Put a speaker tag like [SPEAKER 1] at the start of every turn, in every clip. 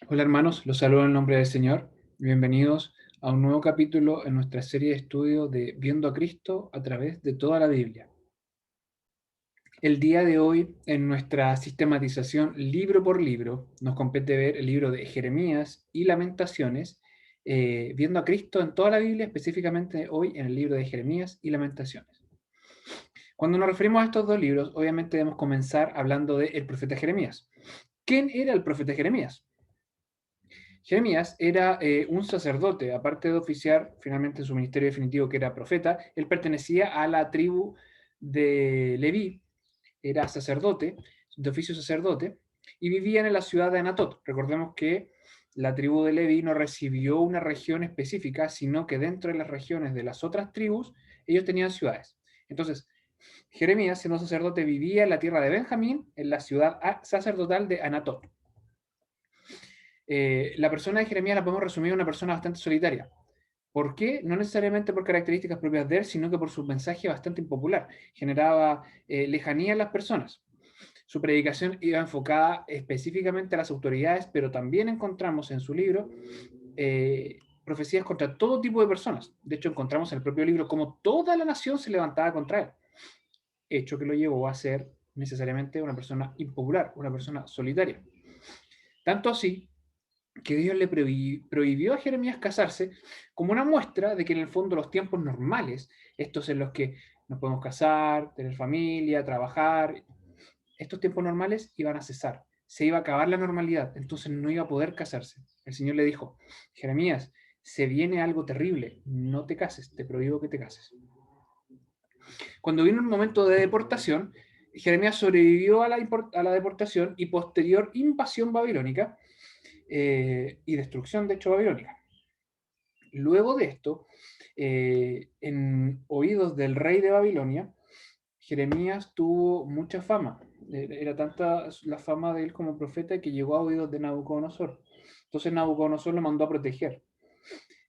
[SPEAKER 1] Hola hermanos, los saludo en nombre del Señor. Bienvenidos a un nuevo capítulo en nuestra serie de estudio de Viendo a Cristo a través de toda la Biblia. El día de hoy, en nuestra sistematización libro por libro, nos compete ver el libro de Jeremías y Lamentaciones, viendo a Cristo en toda la Biblia, específicamente hoy en el libro de Jeremías y Lamentaciones. Cuando nos referimos a estos dos libros, obviamente debemos comenzar hablando del profeta Jeremías. ¿Quién era el profeta Jeremías? Jeremías era un sacerdote, aparte de oficiar finalmente su ministerio definitivo que era profeta, él pertenecía a la tribu de Leví, era sacerdote, de oficio sacerdote, y vivían en la ciudad de Anatot. Recordemos que la tribu de Leví no recibió una región específica, sino que dentro de las regiones de las otras tribus, ellos tenían ciudades. Entonces, Jeremías, siendo sacerdote, vivía en la tierra de Benjamín, en la ciudad sacerdotal de Anatot. La persona de Jeremías la podemos resumir en una persona bastante solitaria. ¿Por qué? No necesariamente por características propias de él, sino que por su mensaje bastante impopular. Generaba lejanía en las personas. Su predicación iba enfocada específicamente a las autoridades, pero también encontramos en su libro profecías contra todo tipo de personas. De hecho, encontramos en el propio libro cómo toda la nación se levantaba contra él, hecho que lo llevó a ser necesariamente una persona impopular, una persona solitaria. Tanto así que Dios le prohibió a Jeremías casarse como una muestra de que en el fondo los tiempos normales, estos en los que nos podemos casar, tener familia, trabajar, estos tiempos normales iban a cesar, se iba a acabar la normalidad, entonces no iba a poder casarse. El Señor le dijo, Jeremías, se viene algo terrible, no te cases, te prohíbo que te cases. Cuando vino un momento de deportación, Jeremías sobrevivió a la deportación y posterior invasión babilónica y destrucción, de hecho, babilónica. Luego de esto, en oídos del rey de Babilonia, Jeremías tuvo mucha fama. Era tanta la fama de él como profeta que llegó a oídos de Nabucodonosor. Entonces Nabucodonosor lo mandó a proteger.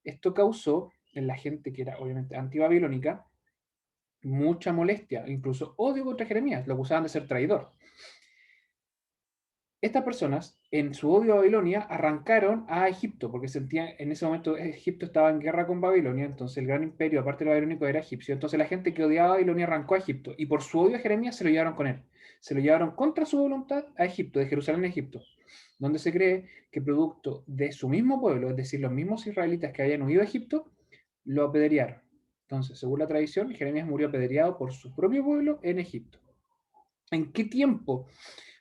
[SPEAKER 1] Esto causó en la gente que era obviamente antibabilónica mucha molestia, incluso odio contra Jeremías, lo acusaban de ser traidor. Estas personas, en su odio a Babilonia, arrancaron a Egipto, porque sentían, en ese momento Egipto estaba en guerra con Babilonia, entonces el gran imperio, aparte de lo babilónico, era egipcio. Entonces la gente que odiaba a Babilonia arrancó a Egipto, y por su odio a Jeremías se lo llevaron con él. Se lo llevaron contra su voluntad a Egipto, de Jerusalén a Egipto, donde se cree que producto de su mismo pueblo, es decir, los mismos israelitas que habían huido a Egipto, lo apedrearon. Entonces, según la tradición, Jeremías murió apedreado por su propio pueblo en Egipto. ¿En qué tiempo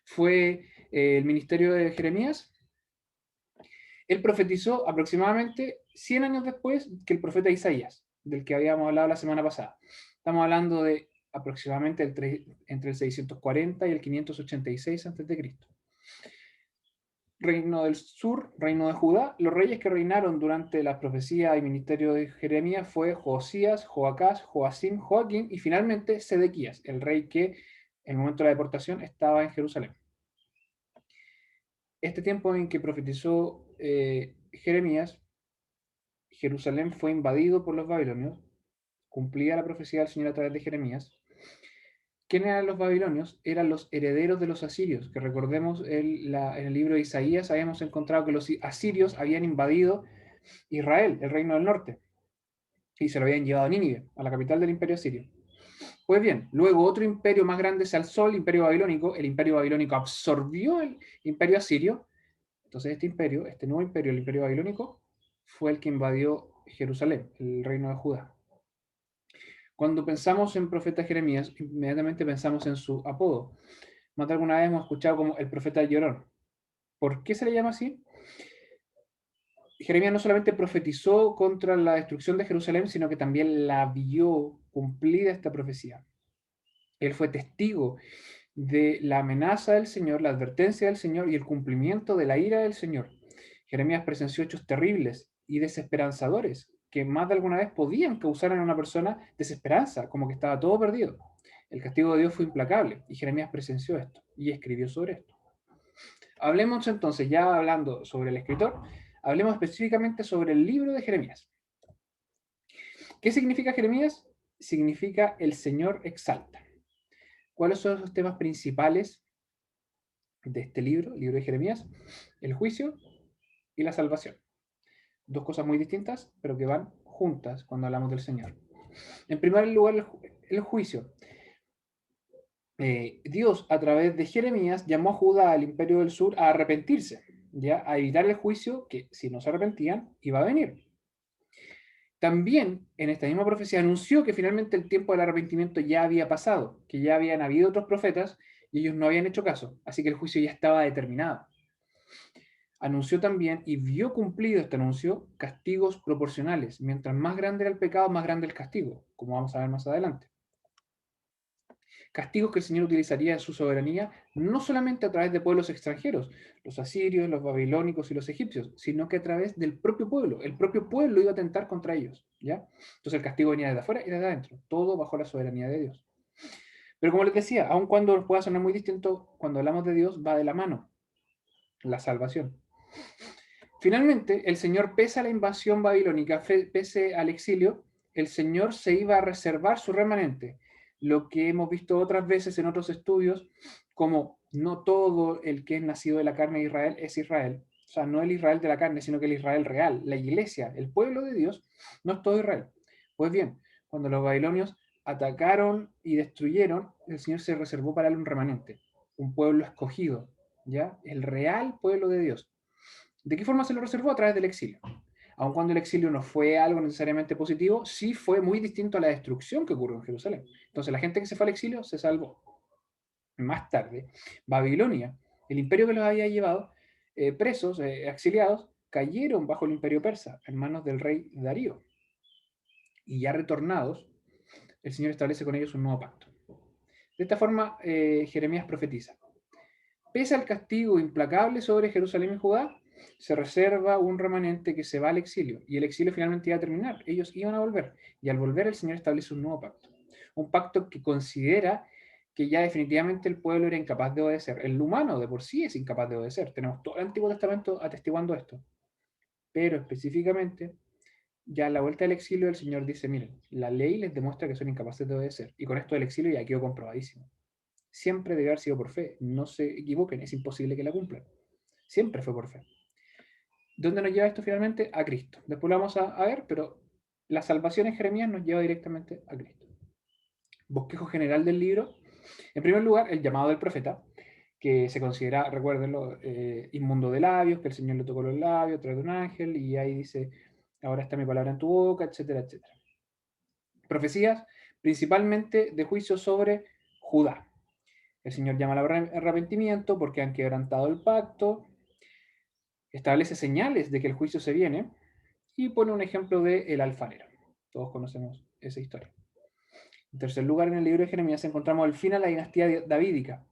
[SPEAKER 1] fue el ministerio de Jeremías? Él profetizó aproximadamente 100 años después que el profeta Isaías, del que habíamos hablado la semana pasada. Estamos hablando de aproximadamente entre el 640 y el 586 a.C. Reino del sur, reino de Judá. Los reyes que reinaron durante la profecía y ministerio de Jeremías fue Josías, Joacás, Joacim, Joaquín y finalmente Sedequías, el rey que en el momento de la deportación estaba en Jerusalén. Este tiempo en que profetizó Jeremías, Jerusalén fue invadido por los babilonios, cumplía la profecía del Señor a través de Jeremías. ¿Quiénes eran los babilonios? Eran los herederos de los asirios, que recordemos en el libro de Isaías habíamos encontrado que los asirios habían invadido Israel, el reino del norte, y se lo habían llevado a Nínive, a la capital del imperio asirio. Pues bien, luego otro imperio más grande se alzó, el imperio babilónico. El imperio babilónico absorbió el imperio asirio. Entonces este nuevo imperio, el imperio babilónico, fue el que invadió Jerusalén, el reino de Judá. Cuando pensamos en profeta Jeremías, inmediatamente pensamos en su apodo. Más de alguna vez hemos escuchado como el profeta llorón. ¿Por qué se le llama así? Jeremías no solamente profetizó contra la destrucción de Jerusalén, sino que también la vio cumplida esta profecía. Él fue testigo de la amenaza del Señor, la advertencia del Señor y el cumplimiento de la ira del Señor. Jeremías presenció hechos terribles y desesperanzadores que más de alguna vez podían causar en una persona desesperanza, como que estaba todo perdido. El castigo de Dios fue implacable y Jeremías presenció esto y escribió sobre esto. Hablemos entonces, ya hablando sobre el escritor, hablemos específicamente sobre el libro de Jeremías. ¿Qué significa Jeremías? Significa el Señor exalta. ¿Cuáles son los temas principales de este libro, el libro de Jeremías? El juicio, y la salvación. Dos cosas muy distintas, pero que van juntas cuando hablamos del Señor. En primer lugar, el juicio. Dios, a través de Jeremías, llamó a Judá, al imperio del sur, a arrepentirse, ¿ya? A evitar el juicio que, si no se arrepentían, iba a venir. También, en esta misma profecía, anunció que finalmente el tiempo del arrepentimiento ya había pasado, que ya habían habido otros profetas y ellos no habían hecho caso, así que el juicio ya estaba determinado. Anunció también y vio cumplido este anuncio castigos proporcionales. Mientras más grande era el pecado, más grande el castigo, como vamos a ver más adelante. Castigos que el Señor utilizaría en su soberanía no solamente a través de pueblos extranjeros, los asirios, los babilónicos y los egipcios, sino que a través del propio pueblo. El propio pueblo iba a atentar contra ellos, ¿ya? Entonces el castigo venía desde afuera y desde adentro, todo bajo la soberanía de Dios. Pero como les decía, aun cuando pueda sonar muy distinto, cuando hablamos de Dios va de la mano la salvación. Finalmente, el Señor, pese a la invasión babilónica, pese al exilio, el Señor se iba a reservar su remanente. Lo que hemos visto otras veces en otros estudios, como no todo el que es nacido de la carne de Israel es Israel. O sea, no el Israel de la carne, sino que el Israel real, la iglesia, el pueblo de Dios, no es todo Israel. Pues bien, cuando los babilonios atacaron y destruyeron, el Señor se reservó para él un remanente, un pueblo escogido, ¿ya? El real pueblo de Dios. ¿De qué forma se lo reservó? A través del exilio. Aun cuando el exilio no fue algo necesariamente positivo, sí fue muy distinto a la destrucción que ocurrió en Jerusalén. Entonces la gente que se fue al exilio se salvó. Más tarde, Babilonia, el imperio que los había llevado presos, exiliados, cayeron bajo el imperio persa en manos del rey Darío. Y ya retornados, el Señor establece con ellos un nuevo pacto. De esta forma, Jeremías profetiza: pese al castigo implacable sobre Jerusalén y Judá, se reserva un remanente que se va al exilio, y el exilio finalmente iba a terminar, ellos iban a volver, y al volver el Señor establece un nuevo pacto, un pacto que considera que ya definitivamente el pueblo era incapaz de obedecer, el humano de por sí es incapaz de obedecer, tenemos todo el Antiguo Testamento atestiguando esto, pero específicamente, ya a la vuelta del exilio el Señor dice: miren, la ley les demuestra que son incapaces de obedecer, y con esto del exilio ya quedó comprobadísimo. Siempre debe haber sido por fe, no se equivoquen, es imposible que la cumplan. Siempre fue por fe. ¿Dónde nos lleva esto finalmente? A Cristo. Después lo vamos a ver, pero la salvación en Jeremías nos lleva directamente a Cristo. Bosquejo general del libro. En primer lugar, el llamado del profeta, que se considera, recuérdenlo, inmundo de labios, que el Señor le tocó los labios a través de un ángel, y ahí dice: ahora está mi palabra en tu boca, etcétera, etcétera. Profecías, principalmente de juicio sobre Judá. El Señor llama al arrepentimiento porque han quebrantado el pacto, establece señales de que el juicio se viene y pone un ejemplo de el alfarero. Todos conocemos esa historia. En tercer lugar, en el libro de Jeremías encontramos el fin a la dinastía davídica.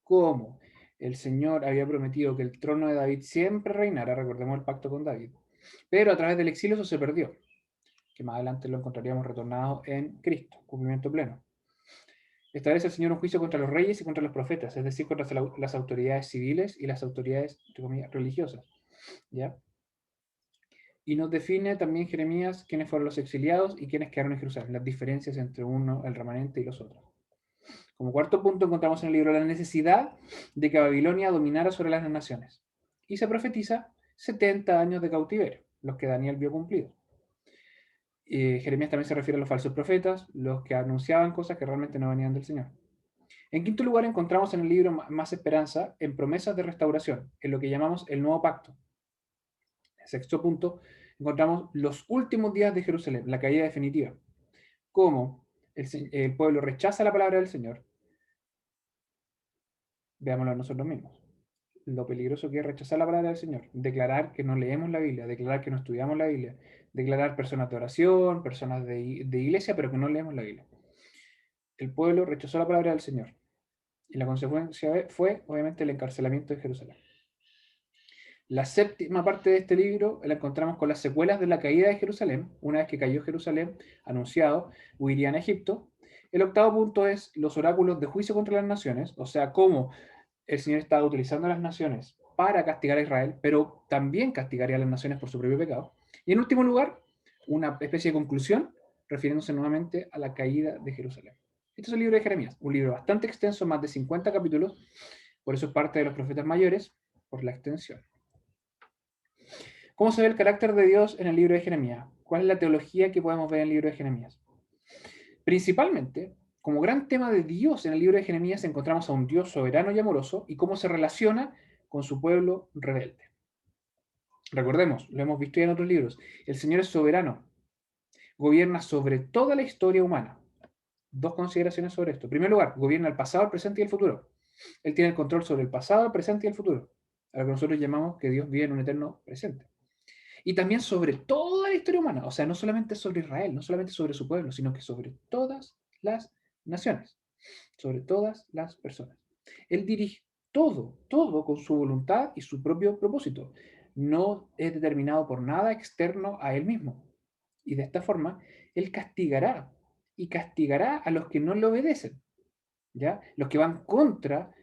[SPEAKER 1] Cómo el Señor había prometido que el trono de David siempre reinara, recordemos el pacto con David, pero a través del exilio eso se perdió, que más adelante lo encontraríamos retornado en Cristo, cumplimiento pleno. Establece el Señor un juicio contra los reyes y contra los profetas, es decir, contra las autoridades civiles y las autoridades, entre comillas, religiosas. ¿Ya? Y nos define también Jeremías quiénes fueron los exiliados y quiénes quedaron en Jerusalén, las diferencias entre uno, el remanente, y los otros. Como cuarto punto encontramos en el libro la necesidad de que Babilonia dominara sobre las naciones. Y se profetiza 70 años de cautiverio, los que Daniel vio cumplidos. Jeremías también se refiere a los falsos profetas, los que anunciaban cosas que realmente no venían del Señor. En quinto lugar, encontramos en el libro más esperanza en promesas de restauración, en lo que llamamos el nuevo pacto. En sexto punto, encontramos los últimos días de Jerusalén, la caída definitiva. Cómo el pueblo rechaza la palabra del Señor. Veámoslo nosotros mismos. Lo peligroso que es rechazar la palabra del Señor, declarar que no leemos la Biblia, declarar que no estudiamos la Biblia, declarar personas de oración, personas de iglesia, pero que no leemos la Biblia. El pueblo rechazó la palabra del Señor y la consecuencia fue, obviamente, el encarcelamiento de Jerusalén. La séptima parte de este libro la encontramos con las secuelas de la caída de Jerusalén. Una vez que cayó Jerusalén, anunciado, huirían a Egipto. El octavo punto es los oráculos de juicio contra las naciones, o sea, cómo el Señor estaba utilizando a las naciones para castigar a Israel, pero también castigaría a las naciones por su propio pecado. Y en último lugar, una especie de conclusión, refiriéndose nuevamente a la caída de Jerusalén. Este es el libro de Jeremías, un libro bastante extenso, más de 50 capítulos, por eso es parte de los profetas mayores, por la extensión. ¿Cómo se ve el carácter de Dios en el libro de Jeremías? ¿Cuál es la teología que podemos ver en el libro de Jeremías? Principalmente, como gran tema de Dios en el libro de Jeremías encontramos a un Dios soberano y amoroso y cómo se relaciona con su pueblo rebelde. Recordemos, lo hemos visto ya en otros libros, el Señor es soberano, gobierna sobre toda la historia humana. Dos consideraciones sobre esto. En primer lugar, gobierna el pasado, el presente y el futuro. Él tiene el control sobre el pasado, el presente y el futuro, a lo que nosotros llamamos que Dios vive en un eterno presente. Y también sobre toda la historia humana, o sea, no solamente sobre Israel, no solamente sobre su pueblo, sino que sobre todas las naciones, sobre todas las personas. Él dirige todo con su voluntad y su propio propósito. No es determinado por nada externo a él mismo. Y de esta forma, él castigará y castigará a los que no le obedecen, ¿ya? Los que van contra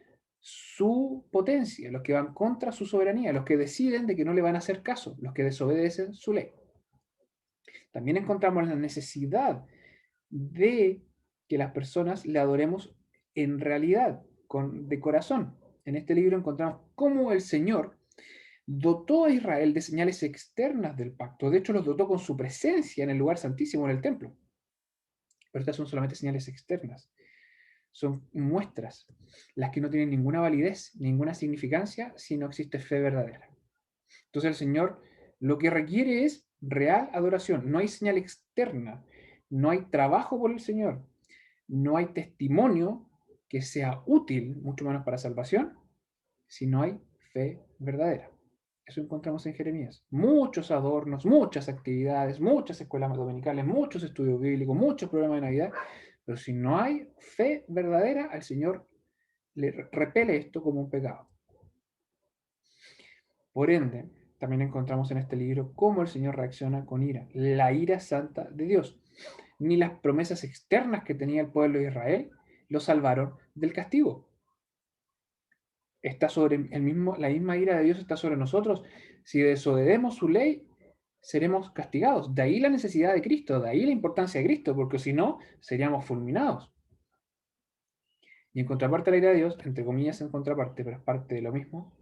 [SPEAKER 1] su potencia, los que van contra su soberanía, los que deciden de que no le van a hacer caso, los que desobedecen su ley. También encontramos la necesidad de que las personas le adoremos en realidad, de corazón. En este libro encontramos cómo el Señor dotó a Israel de señales externas del pacto. De hecho, los dotó con su presencia en el lugar santísimo, en el templo. Pero estas son solamente señales externas. Son muestras, las que no tienen ninguna validez, ninguna significancia, si no existe fe verdadera. Entonces el Señor lo que requiere es real adoración. No hay señal externa, no hay trabajo por el Señor, no hay testimonio que sea útil, mucho menos para salvación, si no hay fe verdadera. Eso encontramos en Jeremías. Muchos adornos, muchas actividades, muchas escuelas dominicales, muchos estudios bíblicos, muchos programas de Navidad, pero si no hay fe verdadera, al Señor le repele esto como un pecado. Por ende, también encontramos en este libro cómo el Señor reacciona con ira, la ira santa de Dios. Ni las promesas externas que tenía el pueblo de Israel lo salvaron del castigo. Está sobre la misma ira de Dios está sobre nosotros. Si desobedecemos su ley, seremos castigados. De ahí la necesidad de Cristo, de ahí la importancia de Cristo, porque si no, seríamos fulminados. Y en contraparte a la ira de Dios, entre comillas en contraparte, pero es parte de lo mismo,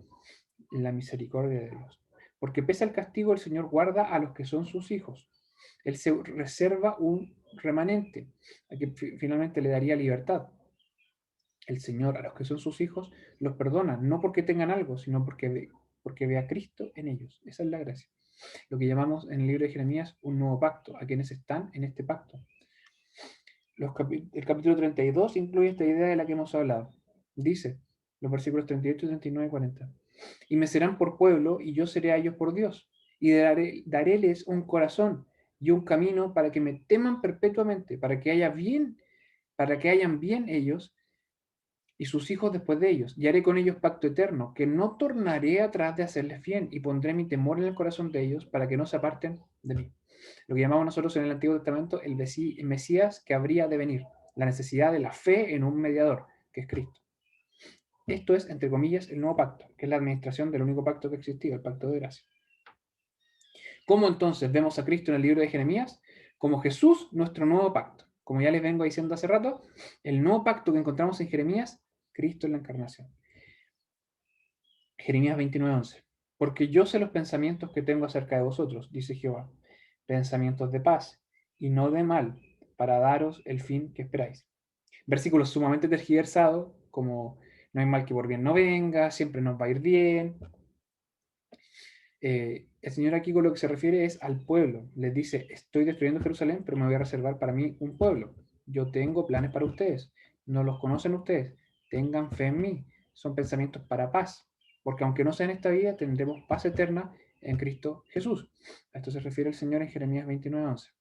[SPEAKER 1] la misericordia de Dios. Porque pese al castigo, el Señor guarda a los que son sus hijos. Él se reserva un remanente, a que finalmente le daría libertad. El Señor a los que son sus hijos los perdona, no porque tengan algo, sino porque ve a Cristo en ellos. Esa es la gracia. Lo que llamamos en el libro de Jeremías un nuevo pacto, a quienes están en este pacto. El capítulo 32 incluye esta idea de la que hemos hablado. Dice, los versículos 38, 39 y 40. Y me serán por pueblo, y yo seré a ellos por Dios. Y daréles un corazón y un camino para que me teman perpetuamente, para que hayan bien ellos y sus hijos después de ellos. Y haré con ellos pacto eterno, que no tornaré atrás de hacerles bien, y pondré mi temor en el corazón de ellos para que no se aparten de mí. Lo que llamamos nosotros en el Antiguo Testamento el Mesías que habría de venir, la necesidad de la fe en un mediador, que es Cristo. Esto es, entre comillas, el nuevo pacto, que es la administración del único pacto que existía, el pacto de gracia. ¿Cómo entonces vemos a Cristo en el libro de Jeremías? Como Jesús, nuestro nuevo pacto. Como ya les vengo diciendo hace rato, el nuevo pacto que encontramos en Jeremías, Cristo en la encarnación. Jeremías 29:11. Porque yo sé los pensamientos que tengo acerca de vosotros, dice Jehová, pensamientos de paz y no de mal, para daros el fin que esperáis. Versículos sumamente tergiversados, como no hay mal que por bien no venga, siempre nos va a ir bien. El Señor aquí con lo que se refiere es al pueblo. Les dice, estoy destruyendo Jerusalén, pero me voy a reservar para mí un pueblo. Yo tengo planes para ustedes. No los conocen ustedes. Tengan fe en mí. Son pensamientos para paz. Porque aunque no sea en esta vida, tendremos paz eterna en Cristo Jesús. A esto se refiere el Señor en Jeremías 29:11.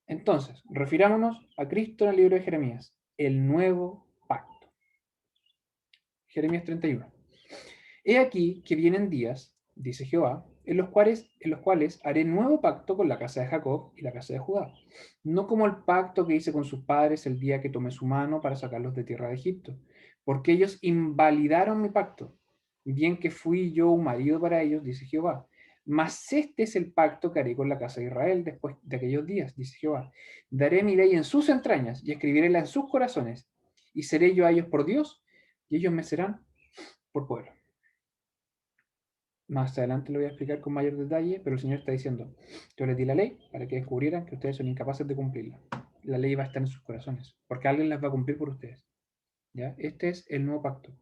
[SPEAKER 1] Entonces, refirámonos a Cristo en el libro de Jeremías, el nuevo pacto. Jeremías 31. He aquí que vienen días, dice Jehová, en los cuales haré nuevo pacto con la casa de Jacob y la casa de Judá, no como el pacto que hice con sus padres el día que tomé su mano para sacarlos de tierra de Egipto, porque ellos invalidaron mi pacto, bien que fui yo un marido para ellos, dice Jehová. Mas este es el pacto que haré con la casa de Israel después de aquellos días, dice Jehová. Daré mi ley en sus entrañas y escribiréla en sus corazones, y seré yo a ellos por Dios, y ellos me serán por pueblo. Más adelante lo voy a explicar con mayor detalle, pero el Señor está diciendo, yo les di la ley para que descubrieran que ustedes son incapaces de cumplirla. La ley va a estar en sus corazones, porque alguien las va a cumplir por ustedes. ¿Ya? Este es el nuevo pacto.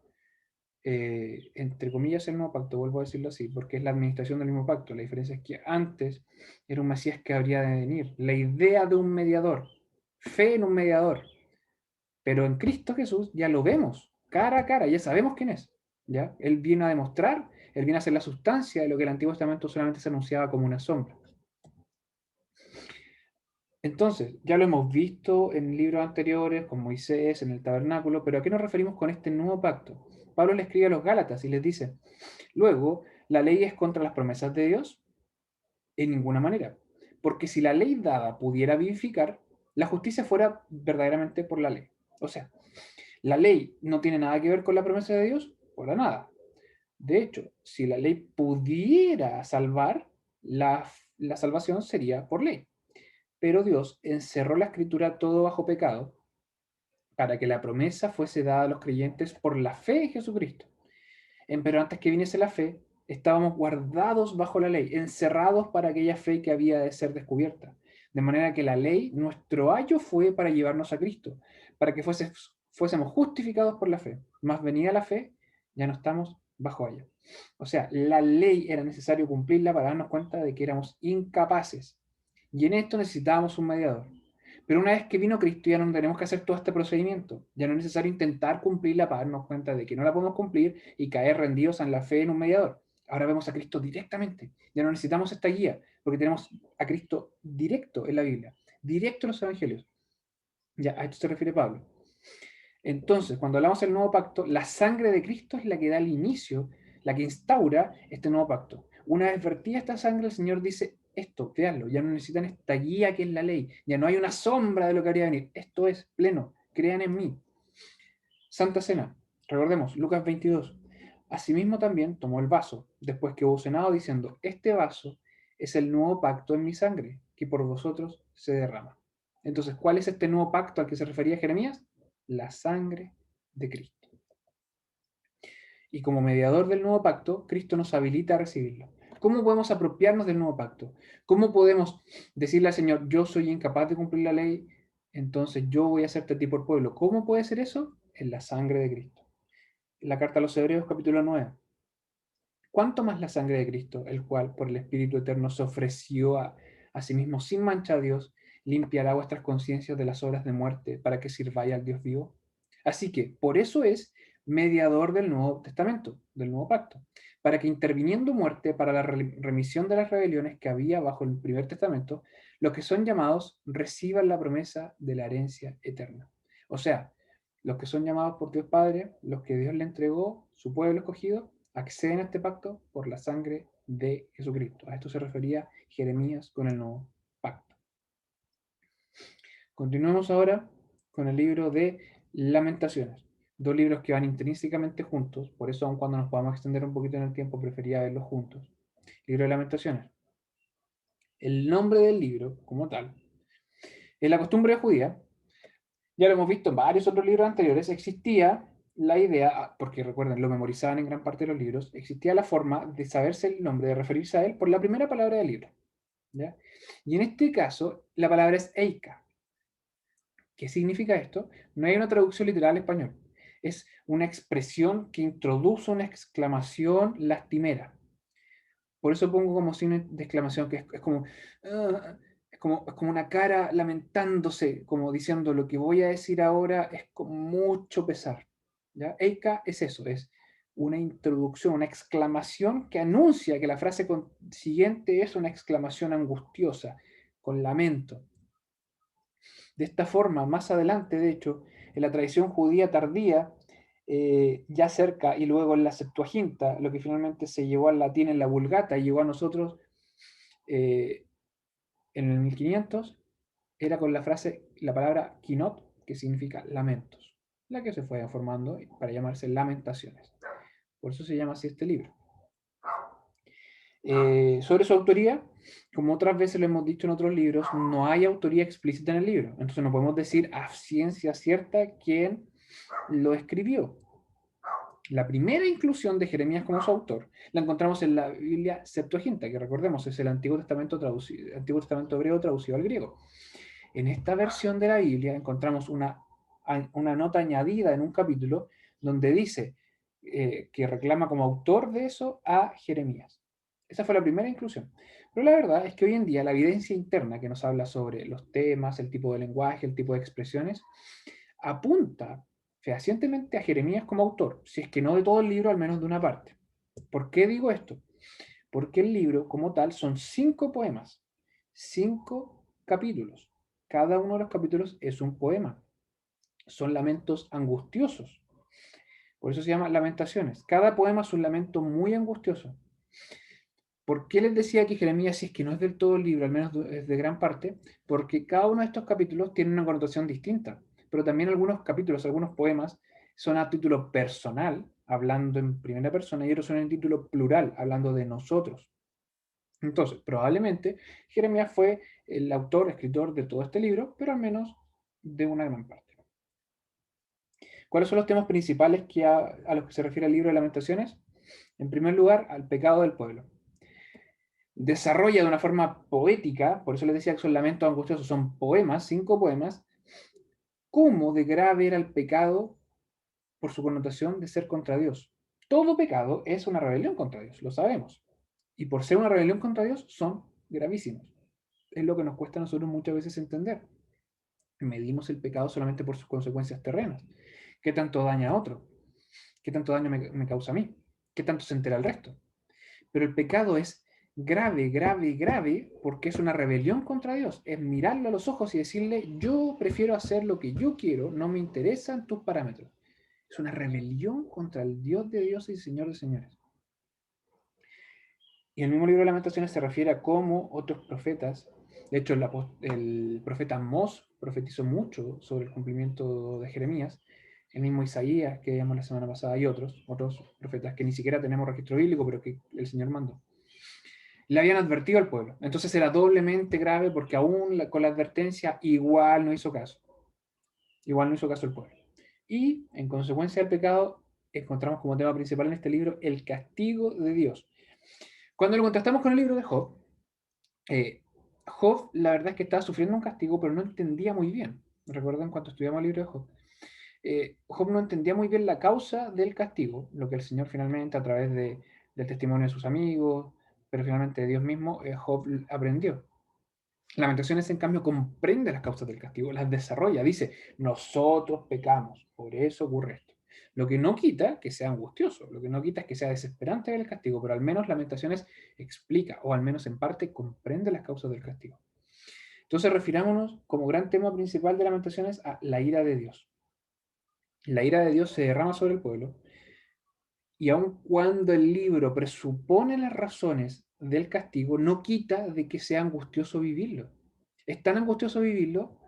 [SPEAKER 1] Entre comillas el nuevo pacto, vuelvo a decirlo así, porque es la administración del mismo pacto. La diferencia es que antes era un Mesías que habría de venir. La idea de un mediador, fe en un mediador. Pero en Cristo Jesús ya lo vemos, cara a cara, ya sabemos quién es. ¿Ya? Él viene a demostrar, Él viene a ser la sustancia de lo que el Antiguo Testamento solamente se anunciaba como una sombra. Entonces, ya lo hemos visto en libros anteriores, con Moisés, en el tabernáculo, pero ¿a qué nos referimos con este nuevo pacto? Pablo le escribe a los Gálatas y les dice, luego, ¿la ley es contra las promesas de Dios? En ninguna manera. Porque si la ley dada pudiera vivificar, la justicia fuera verdaderamente por la ley. O sea, la ley no tiene nada que ver con la promesa de Dios, para nada. De hecho, si la ley pudiera salvar, la salvación sería por ley. Pero Dios encerró la escritura todo bajo pecado para que la promesa fuese dada a los creyentes por la fe en Jesucristo. Pero antes que viniese la fe, estábamos guardados bajo la ley, encerrados para aquella fe que había de ser descubierta. De manera que la ley, nuestro ayo fue para llevarnos a Cristo, para que fuésemos justificados por la fe. Más venida la fe, ya no estamos bajo ayo. O sea, la ley era necesario cumplirla para darnos cuenta de que éramos incapaces. Y en esto necesitábamos un mediador. Pero una vez que vino Cristo ya no tenemos que hacer todo este procedimiento. Ya no es necesario intentar cumplirla para darnos cuenta de que no la podemos cumplir y caer rendidos en la fe en un mediador. Ahora vemos a Cristo directamente. Ya no necesitamos esta guía, porque tenemos a Cristo directo en la Biblia, directo en los evangelios. Ya, a esto se refiere Pablo. Entonces, cuando hablamos del nuevo pacto, la sangre de Cristo es la que da el inicio, la que instaura este nuevo pacto. Una vez vertida esta sangre, el Señor dice, esto, véanlo, ya no necesitan esta guía que es la ley, ya no hay una sombra de lo que habría de venir, esto es pleno, crean en mí. Santa Cena, recordemos, Lucas 22. Asimismo también tomó el vaso, después que hubo cenado, diciendo, este vaso es el nuevo pacto en mi sangre, que por vosotros se derrama. Entonces, ¿cuál es este nuevo pacto al que se refería Jeremías? La sangre de Cristo. Y como mediador del nuevo pacto, Cristo nos habilita a recibirlo. ¿Cómo podemos apropiarnos del nuevo pacto? ¿Cómo podemos decirle al Señor, yo soy incapaz de cumplir la ley, entonces yo voy a hacerte a ti por pueblo? ¿Cómo puede ser eso? En la sangre de Cristo. En la carta a los Hebreos, capítulo 9. ¿Cuánto más la sangre de Cristo, el cual por el Espíritu Eterno se ofreció a sí mismo sin mancha a Dios, limpiará vuestras conciencias de las obras de muerte para que sirváis al Dios vivo? Así que por eso es mediador del Nuevo Testamento, del Nuevo Pacto, para que interviniendo muerte para la remisión de las rebeliones que había bajo el Primer Testamento, los que son llamados reciban la promesa de la herencia eterna. O sea, los que son llamados por Dios Padre, los que Dios le entregó, su pueblo escogido, acceden a este pacto por la sangre de Jesucristo. A esto se refería Jeremías con el nuevo pacto. Continuemos ahora con el libro de Lamentaciones. Dos libros que van intrínsecamente juntos, por eso aun cuando nos podamos extender un poquito en el tiempo, prefería verlos juntos. Libro de Lamentaciones. El nombre del libro, como tal, en la costumbre judía, ya lo hemos visto en varios otros libros anteriores, existía la idea, porque recuerden, lo memorizaban en gran parte de los libros, existía la forma de saberse el nombre, de referirse a él por la primera palabra del libro. ¿Ya? Y en este caso, la palabra es Eika. ¿Qué significa esto? No hay una traducción literal al español. Es una expresión que introduce una exclamación lastimera. Por eso pongo como signo de exclamación, que es como, es como una cara lamentándose, como diciendo lo que voy a decir ahora es con mucho pesar. ¿Ya? Eika es eso, es una introducción, una exclamación que anuncia que la frase siguiente es una exclamación angustiosa, con lamento. De esta forma, más adelante, de hecho, en la tradición judía tardía, ya cerca y luego en la Septuaginta, lo que finalmente se llevó al latín en la Vulgata y llegó a nosotros en el 1500, era con la frase, la palabra kinot, que significa lamentos, la que se fue formando para llamarse Lamentaciones. Por eso se llama así este libro. Sobre su autoría, como otras veces lo hemos dicho en otros libros, no hay autoría explícita en el libro. Entonces no podemos decir a ciencia cierta quién lo escribió. La primera inclusión de Jeremías como su autor la encontramos en la Biblia Septuaginta, que recordemos es el Antiguo Testamento hebreo traducido al griego. En esta versión de la Biblia encontramos una nota añadida en un capítulo donde dice que reclama como autor de eso a Jeremías. Esa fue la primera inclusión. Pero la verdad es que hoy en día la evidencia interna que nos habla sobre los temas, el tipo de lenguaje, el tipo de expresiones, apunta fehacientemente a Jeremías como autor, si es que no de todo el libro, al menos de una parte. ¿Por qué digo esto? Porque el libro como tal son 5 poemas, 5 capítulos. Cada uno de los capítulos es un poema. Son lamentos angustiosos. Por eso se llama Lamentaciones. Cada poema es un lamento muy angustioso. ¿Por qué les decía que Jeremías, si es que no es del todo el libro, al menos es de gran parte? Porque cada uno de estos capítulos tiene una connotación distinta. Pero también algunos capítulos, algunos poemas, son a título personal, hablando en primera persona, y otros son en título plural, hablando de nosotros. Entonces, probablemente Jeremías fue el autor, escritor de todo este libro, pero al menos de una gran parte. ¿Cuáles son los temas principales a los que se refiere el libro de Lamentaciones? En primer lugar, al pecado del pueblo. Desarrolla de una forma poética, por eso les decía que son lamentos angustiosos, son poemas, 5 poemas, cómo de grave era el pecado por su connotación de ser contra Dios. Todo pecado es una rebelión contra Dios, lo sabemos. Y por ser una rebelión contra Dios, son gravísimos. Es lo que nos cuesta a nosotros muchas veces entender. Medimos el pecado solamente por sus consecuencias terrenas. ¿Qué tanto daña a otro? ¿Qué tanto daño me causa a mí? ¿Qué tanto se entera el resto? Pero el pecado es grave, grave, grave porque es una rebelión contra Dios. Es mirarlo a los ojos y decirle, yo prefiero hacer lo que yo quiero, no me interesan tus parámetros. Es una rebelión contra el Dios de Dios y Señor de señores. Y el mismo libro de Lamentaciones se refiere a cómo otros profetas, de hecho el profeta Amós profetizó mucho sobre el cumplimiento de Jeremías, el mismo Isaías que vimos la semana pasada y otros profetas que ni siquiera tenemos registro bíblico, pero que el Señor mandó. Le habían advertido al pueblo. Entonces era doblemente grave porque aún con la advertencia igual no hizo caso. Igual no hizo caso el pueblo. Y en consecuencia del pecado encontramos como tema principal en este libro el castigo de Dios. Cuando lo contrastamos con el libro de Job, Job la verdad es que estaba sufriendo un castigo, pero no entendía muy bien. ¿Recuerdan cuando estudiamos el libro de Job? Job no entendía muy bien la causa del castigo, lo que el Señor finalmente a través del testimonio de sus amigos, pero finalmente de Dios mismo, Job aprendió. Lamentaciones, en cambio, comprende las causas del castigo, las desarrolla, dice, nosotros pecamos, por eso ocurre esto. Lo que no quita que sea angustioso, lo que no quita es que sea desesperante ver el castigo, pero al menos Lamentaciones explica, o al menos en parte comprende las causas del castigo. Entonces refirámonos como gran tema principal de Lamentaciones a la ira de Dios. La ira de Dios se derrama sobre el pueblo, y aun cuando el libro presupone las razones del castigo, no quita de que sea angustioso vivirlo. Es tan angustioso vivirlo,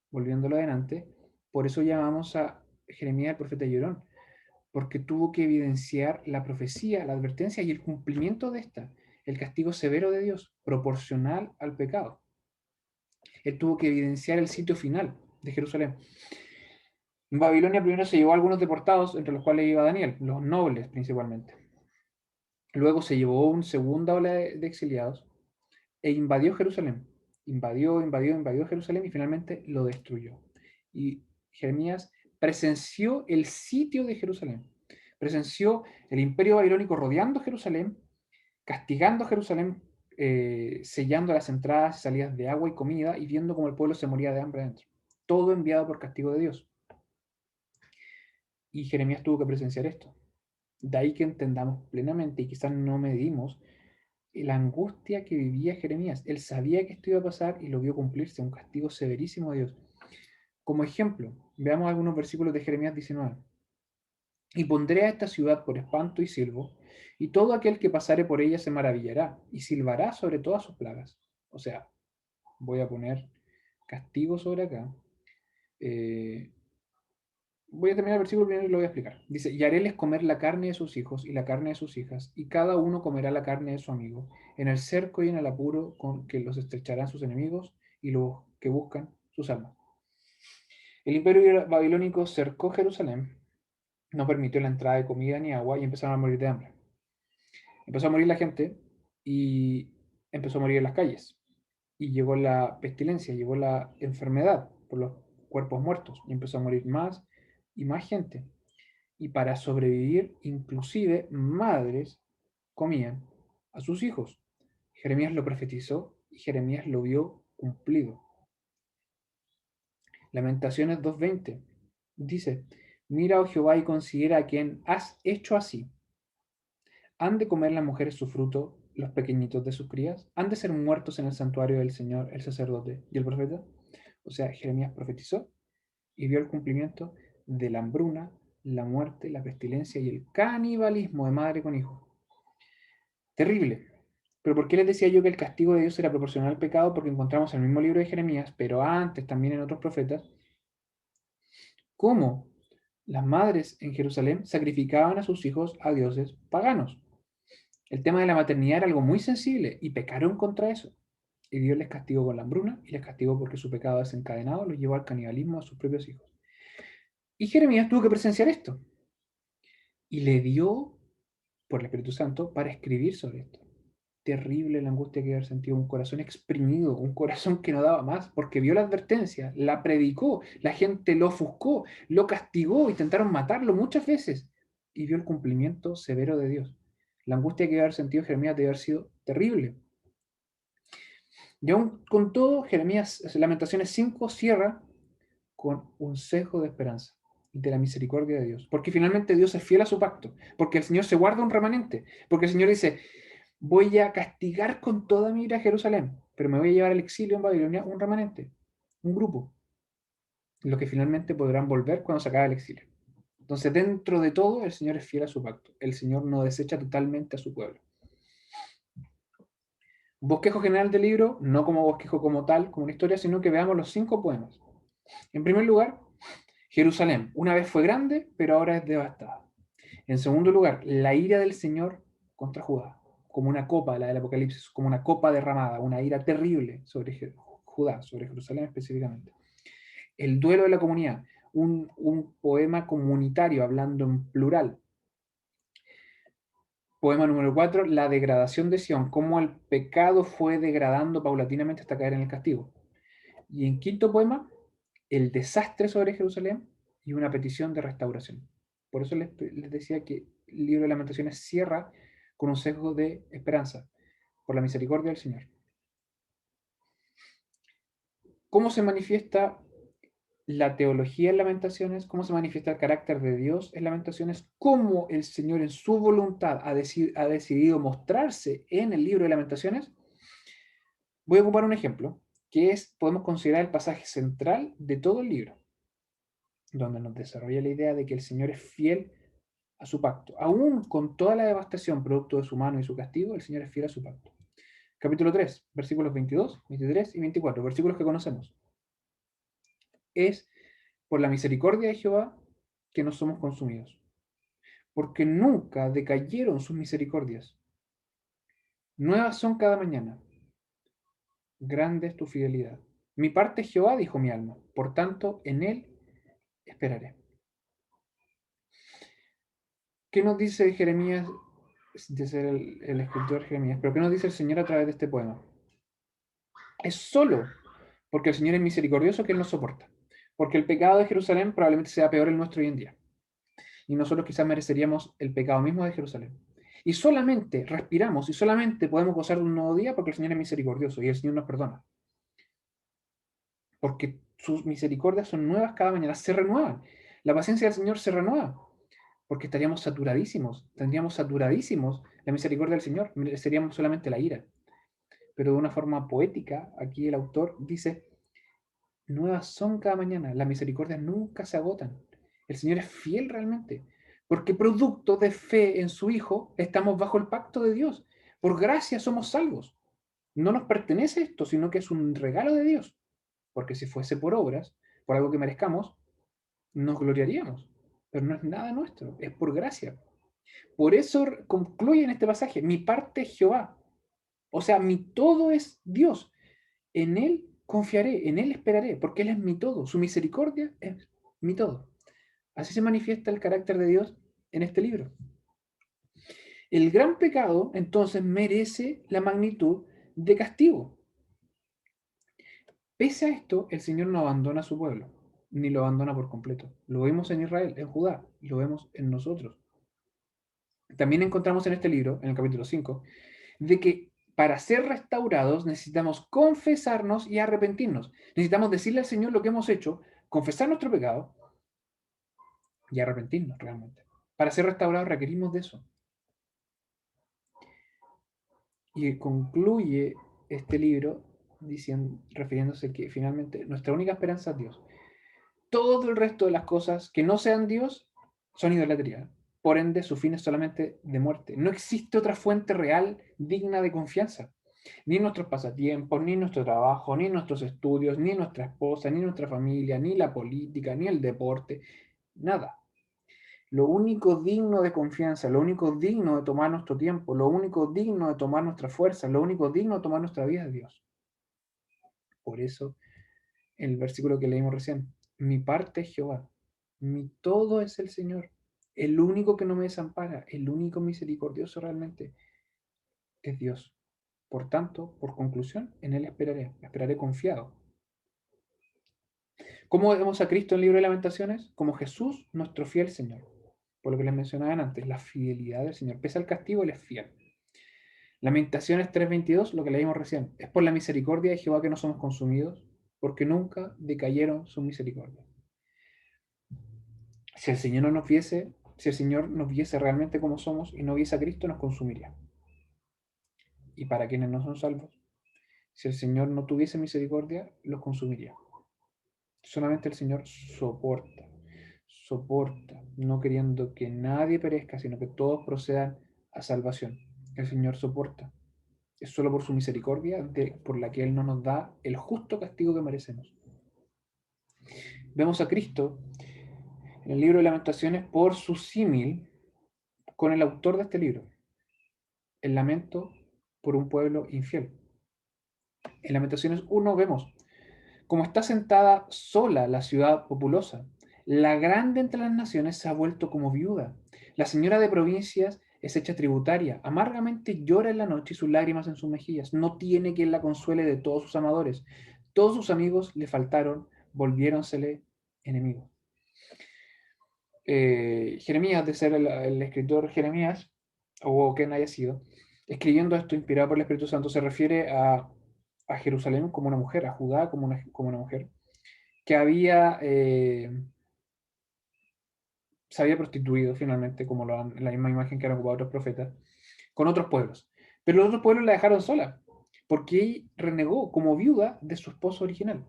[SPEAKER 1] volviéndolo adelante, por eso llamamos a Jeremías el profeta llorón, porque tuvo que evidenciar la profecía, la advertencia y el cumplimiento de esta, el castigo severo de Dios, proporcional al pecado. Él tuvo que evidenciar el sitio final de Jerusalén. En Babilonia primero se llevó a algunos deportados, entre los cuales iba Daniel, los nobles principalmente. Luego se llevó una segunda ola de exiliados e invadió Jerusalén. Invadió Jerusalén y finalmente lo destruyó. Y Jeremías presenció el sitio de Jerusalén. Presenció el imperio babilónico rodeando Jerusalén, castigando Jerusalén, sellando las entradas y salidas de agua y comida y viendo cómo el pueblo se moría de hambre adentro. Todo enviado por castigo de Dios. Y Jeremías tuvo que presenciar esto. De ahí que entendamos plenamente y quizás no medimos la angustia que vivía Jeremías. Él sabía que esto iba a pasar y lo vio cumplirse, un castigo severísimo de Dios. Como ejemplo, veamos algunos versículos de Jeremías 19. Y pondré a esta ciudad por espanto y silbo, y todo aquel que pasare por ella se maravillará, y silbará sobre todas sus plagas. O sea, voy a poner castigo sobre acá. Voy a terminar el versículo primero y lo voy a explicar. Dice, y haréles comer la carne de sus hijos y la carne de sus hijas, y cada uno comerá la carne de su amigo, en el cerco y en el apuro con que los estrecharán sus enemigos y los que buscan sus almas. El imperio babilónico cercó Jerusalén, no permitió la entrada de comida ni agua y empezaron a morir de hambre. Empezó a morir la gente y empezó a morir en las calles. Y llegó la pestilencia, llegó la enfermedad por los cuerpos muertos y empezó a morir más y más gente. Y para sobrevivir, inclusive madres comían a sus hijos. Jeremías lo profetizó y Jeremías lo vio cumplido. Lamentaciones 2:20 dice: Mira, oh Jehová, y considera a quien has hecho así. ¿Han de comer las mujeres su fruto, los pequeñitos de sus crías? ¿Han de ser muertos en el santuario del Señor, el sacerdote y el profeta? O sea, Jeremías profetizó y vio el cumplimiento de la hambruna, la muerte, la pestilencia y el canibalismo de madre con hijo. Terrible. Pero ¿por qué les decía yo que el castigo de Dios era proporcional al pecado? Porque encontramos en el mismo libro de Jeremías, pero antes también en otros profetas, cómo las madres en Jerusalén sacrificaban a sus hijos a dioses paganos. El tema de la maternidad era algo muy sensible y pecaron contra eso. Y Dios les castigó con la hambruna y les castigó porque su pecado desencadenado los llevó al canibalismo a sus propios hijos. Y Jeremías tuvo que presenciar esto. Y le dio, por el Espíritu Santo, para escribir sobre esto. Terrible la angustia que haber sentido, un corazón exprimido, un corazón que no daba más, porque vio la advertencia, la predicó, la gente lo ofuscó, lo castigó, intentaron matarlo muchas veces, y vio el cumplimiento severo de Dios. La angustia que haber sentido Jeremías debe haber sido terrible. Y aún con todo, Jeremías, Lamentaciones 5 cierra con un sesgo de esperanza de la misericordia de Dios, porque finalmente Dios es fiel a su pacto, porque el Señor se guarda un remanente, porque el Señor dice: voy a castigar con toda mi ira a Jerusalén, pero me voy a llevar al exilio en Babilonia un remanente, un grupo, los que finalmente podrán volver cuando se acabe el exilio. Entonces, dentro de todo, el Señor es fiel a su pacto. El Señor no desecha totalmente a su pueblo. Bosquejo general del libro, no como bosquejo como tal, como una historia, sino que veamos los 5 poemas. En primer lugar, Jerusalén, una vez fue grande, pero ahora es devastada. En segundo lugar, la ira del Señor contra Judá, como una copa, la del Apocalipsis, como una copa derramada, una ira terrible sobre Judá, sobre Jerusalén específicamente. El duelo de la comunidad, un poema comunitario hablando en plural. Poema número 4, la degradación de Sion, cómo el pecado fue degradando paulatinamente hasta caer en el castigo. Y en quinto poema, el desastre sobre Jerusalén y una petición de restauración. Por eso les decía que el libro de Lamentaciones cierra con un sesgo de esperanza, por la misericordia del Señor. ¿Cómo se manifiesta la teología en Lamentaciones? ¿Cómo se manifiesta el carácter de Dios en Lamentaciones? ¿Cómo el Señor en su voluntad ha decidido mostrarse en el libro de Lamentaciones? Voy a ocupar un ejemplo, que es, podemos considerar el pasaje central de todo el libro, donde nos desarrolla la idea de que el Señor es fiel a su pacto. Aún con toda la devastación producto de su mano y su castigo, el Señor es fiel a su pacto. Capítulo 3, versículos 22, 23 y 24, versículos que conocemos. Es por la misericordia de Jehová que no somos consumidos, porque nunca decayeron sus misericordias. Nuevas son cada mañana. Grande es tu fidelidad. Mi parte es Jehová, dijo mi alma, por tanto en él esperaré. ¿Qué nos dice Jeremías, de ser el escritor Jeremías? Pero ¿qué nos dice el Señor a través de este poema? Es solo porque el Señor es misericordioso que Él nos soporta. Porque el pecado de Jerusalén probablemente sea peor el nuestro hoy en día. Y nosotros quizás mereceríamos el pecado mismo de Jerusalén. Y solamente respiramos y solamente podemos gozar de un nuevo día porque el Señor es misericordioso y el Señor nos perdona. Porque sus misericordias son nuevas cada mañana, se renuevan. La paciencia del Señor se renueva. Porque estaríamos saturadísimos, tendríamos saturadísimos la misericordia del Señor, mereceríamos solamente la ira. Pero de una forma poética, aquí el autor dice: nuevas son cada mañana, las misericordias nunca se agotan. El Señor es fiel realmente, porque producto de fe en su Hijo estamos bajo el pacto de Dios. Por gracia somos salvos. No nos pertenece esto, sino que es un regalo de Dios. Porque si fuese por obras, por algo que merezcamos, nos gloriaríamos. Pero no es nada nuestro, es por gracia. Por eso concluye en este pasaje: mi parte es Jehová. O sea, mi todo es Dios. En Él confiaré, en Él esperaré, porque Él es mi todo. Su misericordia es mi todo. Así se manifiesta el carácter de Dios en este libro. El gran pecado, entonces, merece la magnitud de castigo. Pese a esto, el Señor no abandona a su pueblo, ni lo abandona por completo. Lo vemos en Israel, en Judá, y lo vemos en nosotros. También encontramos en este libro, en el capítulo 5, de que para ser restaurados necesitamos confesarnos y arrepentirnos. Necesitamos decirle al Señor lo que hemos hecho, confesar nuestro pecado y arrepentirnos realmente. Para ser restaurados requerimos de eso. Y concluye este libro diciendo, refiriéndose que finalmente nuestra única esperanza es Dios. Todo el resto de las cosas que no sean Dios son idolatría. Por ende, su fin es solamente de muerte. No existe otra fuente real digna de confianza. Ni nuestros pasatiempos, ni nuestro trabajo, ni nuestros estudios, ni nuestra esposa, ni nuestra familia, ni la política, ni el deporte. Nada. Lo único digno de confianza, lo único digno de tomar nuestro tiempo, lo único digno de tomar nuestra fuerza, lo único digno de tomar nuestra vida es Dios. Por eso, el versículo que leímos recién, mi parte es Jehová, mi todo es el Señor, el único que no me desampara, el único misericordioso realmente es Dios. Por tanto, por conclusión, en Él esperaré confiado. ¿Cómo vemos a Cristo en el libro de Lamentaciones? Como Jesús, nuestro fiel Señor. Por lo que les mencionaban antes, la fidelidad del Señor. Pese al castigo, Él es fiel. Lamentaciones 3:22, lo que leímos recién. Es por la misericordia de Jehová que no somos consumidos, porque nunca decayeron sus misericordias. Si el Señor no nos viese, si el Señor nos viese realmente como somos y no viese a Cristo, nos consumiría. Y para quienes no son salvos, si el Señor no tuviese misericordia, los consumiría. Solamente el Señor soporta, no queriendo que nadie perezca, sino que todos procedan a salvación. El Señor soporta. Es solo por su misericordia por la que Él no nos da el justo castigo que merecemos. Vemos a Cristo en el libro de Lamentaciones por su símil con el autor de este libro, el lamento por un pueblo infiel. En Lamentaciones 1 vemos como está sentada sola la ciudad populosa. La grande entre las naciones se ha vuelto como viuda. La señora de provincias es hecha tributaria. Amargamente llora en la noche y sus lágrimas en sus mejillas. No tiene quien la consuele de todos sus amadores. Todos sus amigos le faltaron, volviéronsele enemigos. Jeremías, de ser el escritor Jeremías, o quien haya sido, escribiendo esto inspirado por el Espíritu Santo, se refiere a Jerusalén como una mujer, a Judá como una mujer, que se había prostituido finalmente, como la misma imagen que han ocupado otros profetas, con otros pueblos. Pero los otros pueblos la dejaron sola, porque ella renegó como viuda de su esposo original.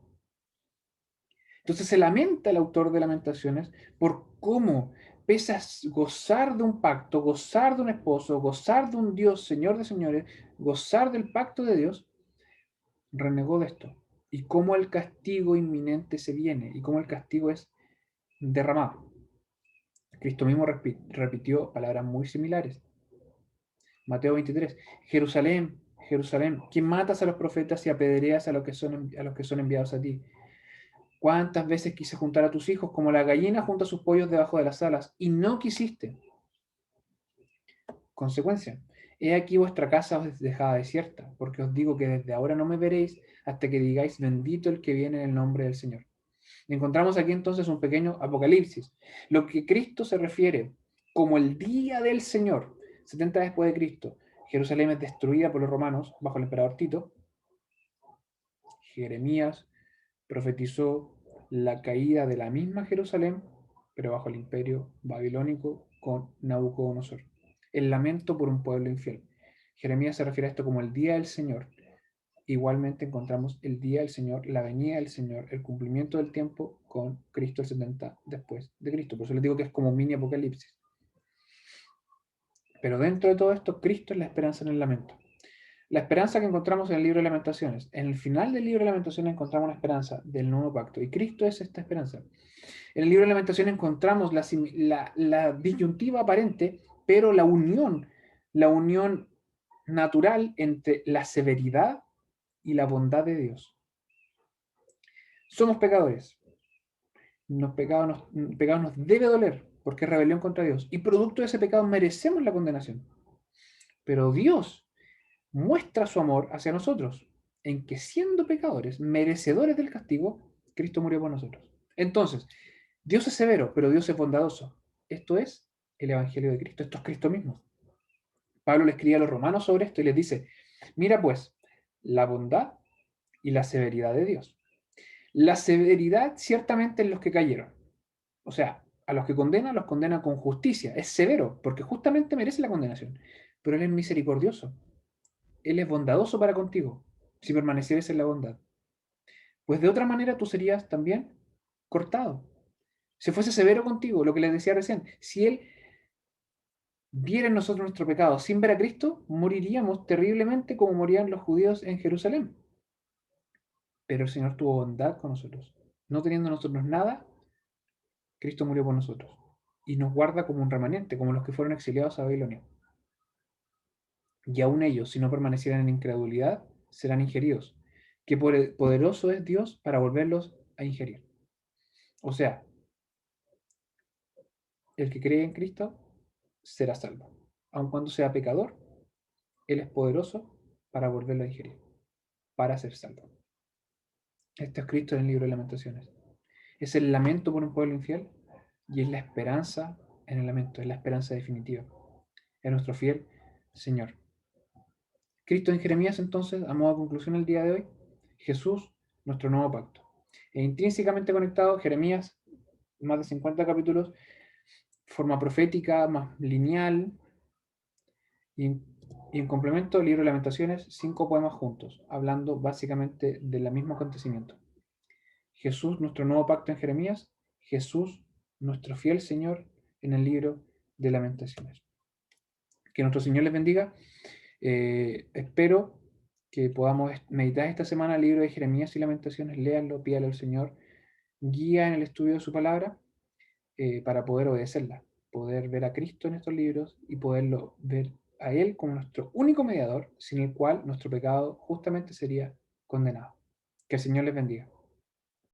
[SPEAKER 1] Entonces se lamenta el autor de Lamentaciones por cómo, pese a gozar de un pacto, gozar de un esposo, gozar de un Dios, Señor de señores, gozar del pacto de Dios, renegó de esto. Y cómo el castigo inminente se viene, y cómo el castigo es derramado. Cristo mismo repitió palabras muy similares. Mateo 23, Jerusalén, Jerusalén, ¿quién matas a los profetas y apedreas a los que son enviados a ti? ¿Cuántas veces quise juntar a tus hijos como la gallina junta sus pollos debajo de las alas y no quisiste? Consecuencia, he aquí vuestra casa os dejada desierta, porque os digo que desde ahora no me veréis hasta que digáis bendito el que viene en el nombre del Señor. Encontramos aquí entonces un pequeño apocalipsis. Lo que Cristo se refiere como el día del Señor, 70 después de Cristo, Jerusalén es destruida por los romanos bajo el emperador Tito. Jeremías profetizó la caída de la misma Jerusalén, pero bajo el imperio babilónico con Nabucodonosor. El lamento por un pueblo infiel. Jeremías se refiere a esto como el día del Señor. Igualmente encontramos el día del Señor, la venida del Señor, el cumplimiento del tiempo con Cristo el 70 después de Cristo. Por eso les digo que es como un mini apocalipsis. Pero dentro de todo esto, Cristo es la esperanza en el lamento. La esperanza que encontramos en el libro de Lamentaciones. En el final del libro de Lamentaciones encontramos una esperanza del nuevo pacto. Y Cristo es esta esperanza. En el libro de Lamentaciones encontramos la disyuntiva aparente, pero la unión natural entre la severidad y la bondad de Dios. Somos pecadores. pecado nos debe doler, porque es rebelión contra Dios. Y producto de ese pecado merecemos la condenación. Pero Dios muestra su amor hacia nosotros, en que siendo pecadores, merecedores del castigo, Cristo murió por nosotros. Entonces, Dios es severo, pero Dios es bondadoso. Esto es el Evangelio de Cristo, esto es Cristo mismo. Pablo le escribe a los romanos sobre esto y les dice, mira pues, la bondad y la severidad de Dios. La severidad ciertamente en los que cayeron. O sea, a los que condena, los condena con justicia. Es severo, porque justamente merece la condenación. Pero Él es misericordioso. Él es bondadoso para contigo, si permanecieres en la bondad. Pues de otra manera tú serías también cortado. Si fuese severo contigo, lo que les decía recién, si Él viera en nosotros nuestro pecado sin ver a Cristo, moriríamos terriblemente como morían los judíos en Jerusalén. Pero el Señor tuvo bondad con nosotros. No teniendo nosotros nada, Cristo murió por nosotros. Y nos guarda como un remanente, como los que fueron exiliados a Babilonia. Y aún ellos, si no permanecieran en incredulidad, serán ingeridos. Qué poderoso es Dios para volverlos a ingerir. O sea, el que cree en Cristo será salvo. Aun cuando sea pecador, Él es poderoso para volverlo a ingerir, para ser salvo. Esto es Cristo en el libro de Lamentaciones. Es el lamento por un pueblo infiel y es la esperanza en el lamento, es la esperanza definitiva. Es nuestro fiel Señor. Cristo en Jeremías, entonces, a modo de conclusión el día de hoy, Jesús, nuestro nuevo pacto. E intrínsecamente conectado, Jeremías, más de 50 capítulos, forma profética, más lineal, y en complemento, el libro de Lamentaciones, 5 poemas juntos, hablando básicamente del mismo acontecimiento. Jesús, nuestro nuevo pacto en Jeremías, Jesús, nuestro fiel Señor, en el libro de Lamentaciones. Que nuestro Señor les bendiga. Espero que podamos meditar esta semana el libro de Jeremías y Lamentaciones, léanlo, pídale al Señor, guía en el estudio de su palabra para poder obedecerla, poder ver a Cristo en estos libros y poderlo ver a Él como nuestro único mediador, sin el cual nuestro pecado justamente sería condenado. Que el Señor les bendiga.